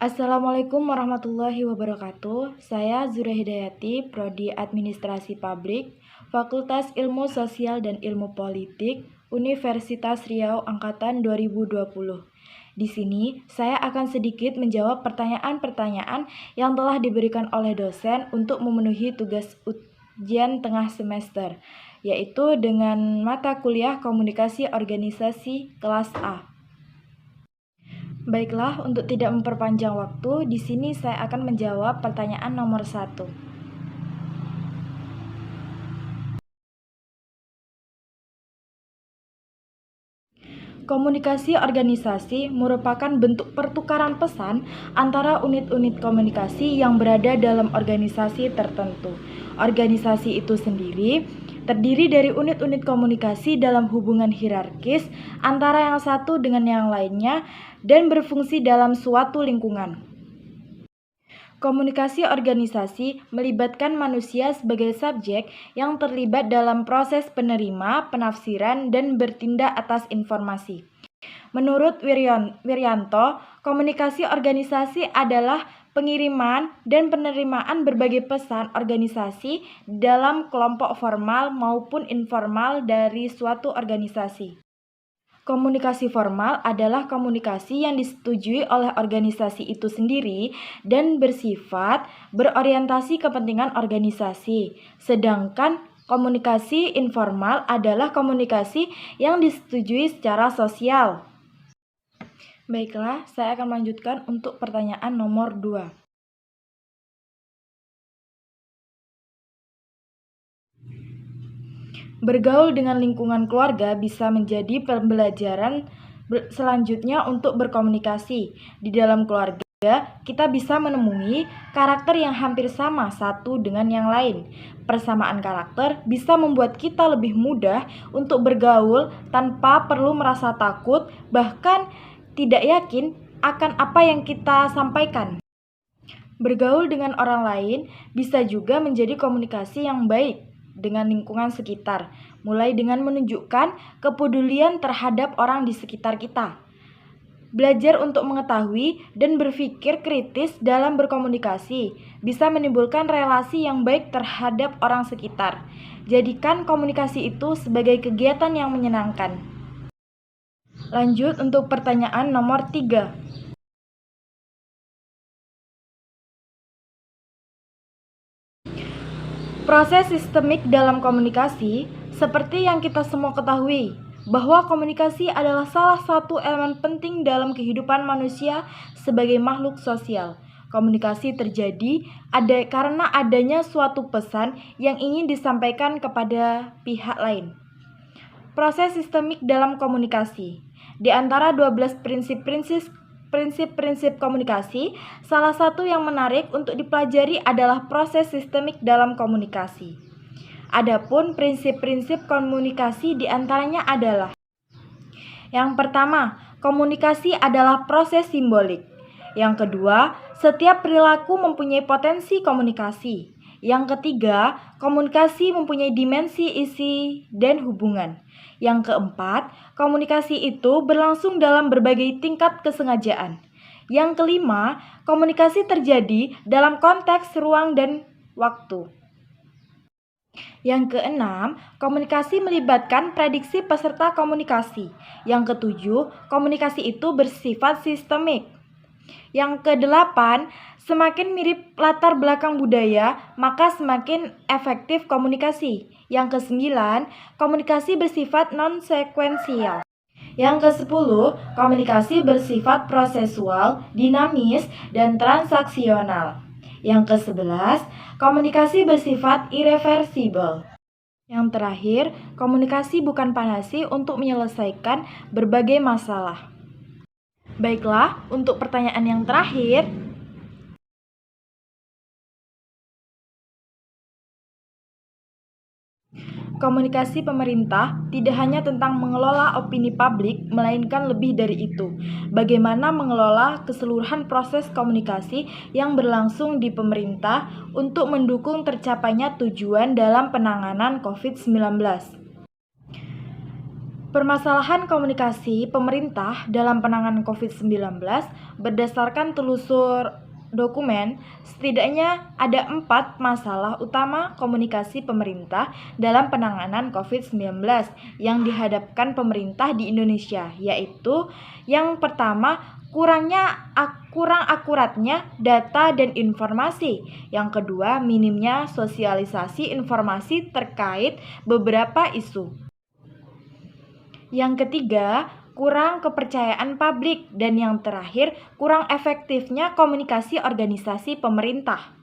Assalamualaikum warahmatullahi wabarakatuh. Saya Zura Hidayati, Prodi Administrasi Publik, Fakultas Ilmu Sosial dan Ilmu Politik, Universitas Riau Angkatan 2020. Di sini, saya akan sedikit menjawab pertanyaan-pertanyaan yang telah diberikan oleh dosen untuk memenuhi tugas ujian tengah semester, yaitu dengan mata kuliah Komunikasi Organisasi kelas A. Baiklah, untuk tidak memperpanjang waktu, di sini saya akan menjawab pertanyaan nomor 1. Komunikasi organisasi merupakan bentuk pertukaran pesan antara unit-unit komunikasi yang berada dalam organisasi tertentu. Organisasi itu sendiri terdiri dari unit-unit komunikasi dalam hubungan hierarkis antara yang satu dengan yang lainnya dan berfungsi dalam suatu lingkungan. Komunikasi organisasi melibatkan manusia sebagai subjek yang terlibat dalam proses penerima, penafsiran, dan bertindak atas informasi. Menurut Wiryanto, komunikasi organisasi adalah pengiriman dan penerimaan berbagai pesan organisasi dalam kelompok formal maupun informal dari suatu organisasi. Komunikasi formal adalah komunikasi yang disetujui oleh organisasi itu sendiri dan bersifat berorientasi kepentingan organisasi. Sedangkan komunikasi informal adalah komunikasi yang disetujui secara sosial. Baiklah, saya akan melanjutkan untuk pertanyaan nomor 2. Bergaul dengan lingkungan keluarga bisa menjadi pembelajaran selanjutnya untuk berkomunikasi. Di dalam keluarga, kita bisa menemui karakter yang hampir sama satu dengan yang lain. Persamaan karakter bisa membuat kita lebih mudah untuk bergaul tanpa perlu merasa takut, bahkan tidak yakin akan apa yang kita sampaikan. Bergaul dengan orang lain bisa juga menjadi komunikasi yang baik dengan lingkungan sekitar, mulai dengan menunjukkan kepedulian terhadap orang di sekitar kita. Belajar untuk mengetahui dan berpikir kritis dalam berkomunikasi bisa menimbulkan relasi yang baik terhadap orang sekitar. Jadikan komunikasi itu sebagai kegiatan yang menyenangkan. Lanjut untuk pertanyaan nomor 3. Proses sistemik dalam komunikasi, seperti yang kita semua ketahui, bahwa komunikasi adalah salah satu elemen penting dalam kehidupan manusia sebagai makhluk sosial. Komunikasi terjadi karena adanya suatu pesan yang ingin disampaikan kepada pihak lain. Proses sistemik dalam komunikasi. Di antara 12 prinsip-prinsip komunikasi, salah satu yang menarik untuk dipelajari adalah proses sistemik dalam komunikasi. Adapun prinsip-prinsip komunikasi diantaranya adalah: yang pertama, komunikasi adalah proses simbolik. Yang kedua, setiap perilaku mempunyai potensi komunikasi. Yang ketiga, komunikasi mempunyai dimensi isi dan hubungan. Yang keempat, komunikasi itu berlangsung dalam berbagai tingkat kesengajaan. Yang kelima, komunikasi terjadi dalam konteks ruang dan waktu. Yang keenam, komunikasi melibatkan prediksi peserta komunikasi. Yang ketujuh, komunikasi itu bersifat sistemik. Yang kedelapan, semakin mirip latar belakang budaya, maka semakin efektif komunikasi. Yang kesembilan, komunikasi bersifat non-sekuensial. Yang kesepuluh, komunikasi bersifat prosesual, dinamis, dan transaksional. Yang kesebelas, komunikasi bersifat irreversibel. Yang terakhir, komunikasi bukan panacea untuk menyelesaikan berbagai masalah. Baiklah, untuk pertanyaan yang terakhir, komunikasi pemerintah tidak hanya tentang mengelola opini publik, melainkan lebih dari itu. Bagaimana mengelola keseluruhan proses komunikasi yang berlangsung di pemerintah untuk mendukung tercapainya tujuan dalam penanganan COVID-19. Permasalahan komunikasi pemerintah dalam penanganan COVID-19 berdasarkan telusur dokumen, setidaknya ada 4 masalah utama komunikasi pemerintah dalam penanganan COVID-19 yang dihadapkan pemerintah di Indonesia, yaitu yang pertama, kurang akuratnya data dan informasi. Yang kedua, minimnya sosialisasi informasi terkait beberapa isu. Yang ketiga, kurang kepercayaan publik. Dan yang terakhir, kurang efektifnya komunikasi organisasi pemerintah.